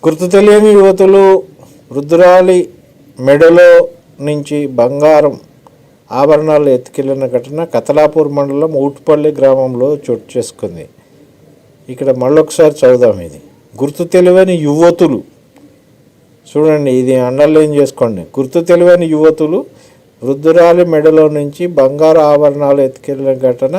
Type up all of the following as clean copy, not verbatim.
గుర్తు తెలియని యువతులు వృద్ధురాలి మెడలో నుంచి బంగారం ఆభరణాలు ఎత్తుకెళ్లిన ఘటన కతలాపూర్ మండలం ఊటుపల్లి గ్రామంలో చోటు చేసుకుంది. ఇక్కడ మళ్ళొకసారి చదువుదాం. ఇది గుర్తు తెలియని యువతులు, చూడండి, ఇది అండర్లైన్ చేసుకోండి. గుర్తు తెలియని యువతులు వృద్ధురాలి మెడలో నుంచి బంగారు ఆభరణాలు ఎత్తుకెళ్లిన ఘటన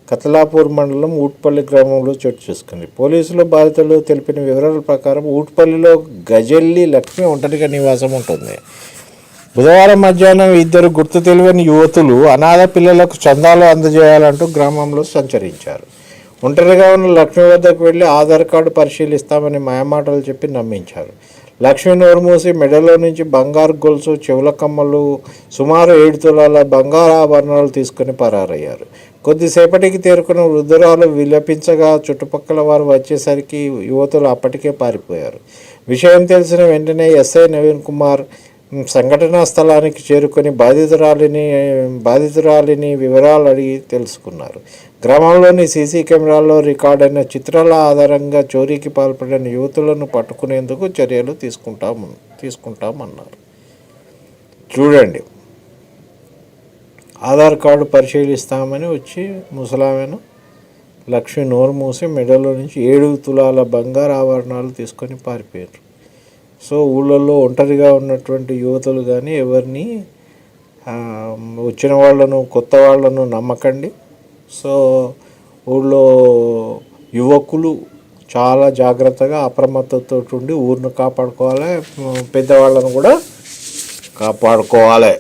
కతలాపూర్ మండలం ఊటుపల్లి గ్రామంలో చోటు చేసుకుంది. పోలీసులు బాధితులు తెలిపిన వివరాల ప్రకారం ఊటుపల్లిలో గజల్లి లక్ష్మి ఒంటరిగా నివాసం ఉంటుంది. బుధవారం మధ్యాహ్నం ఇద్దరు గుర్తు తెలియని యువతులు అనాథ పిల్లలకు చందాలు అందజేయాలంటూ గ్రామంలో సంచరించారు. ఒంటరిగా ఉన్న లక్ష్మి వద్దకు వెళ్ళి ఆధార్ కార్డు పరిశీలిస్తామని మాయమాటలు చెప్పి నమ్మించారు. లక్ష్మి నోరు మూసి మెడలో నుంచి బంగారు గొలుసు, చెవుల కమ్మలు, సుమారు 7 తులాల బంగారు ఆభరణాలు తీసుకుని పరారయ్యారు. కొద్దిసేపటికి తేరుకున్న వృద్ధురాలు విలపించగా చుట్టుపక్కల వారు వచ్చేసరికి యువతులు అప్పటికే పారిపోయారు. విషయం తెలిసిన వెంటనే ఎస్ఐ నవీన్ కుమార్ సంఘటనా స్థలానికి చేరుకొని బాధితురాలిని వివరాలు అడిగి తెలుసుకున్నారు. గ్రామంలోని సీసీ కెమెరాల్లో రికార్డైన చిత్రాల ఆధారంగా చోరీకి పాల్పడిన యువతులను పట్టుకునేందుకు చర్యలు తీసుకుంటామన్నారు. చూడండి, ఆధార్ కార్డు పరిశీలిస్తామని వచ్చి ముసలామెను లక్ష్మి నోరు మూసి మెడలో నుంచి 7 తులాల బంగారు ఆభరణాలు తీసుకొని పారిపోయారు. సో ఊళ్ళల్లో ఒంటరిగా ఉన్నటువంటి యువతులు కానీ ఎవరిని వచ్చిన వాళ్ళను, కొత్త వాళ్ళను నమ్మకండి. సో ఊళ్ళో యువకులు చాలా జాగ్రత్తగా అప్రమత్తతో ఉండి ఊరిని కాపాడుకోవాలి, పెద్దవాళ్ళను కూడా కాపాడుకోవాలి.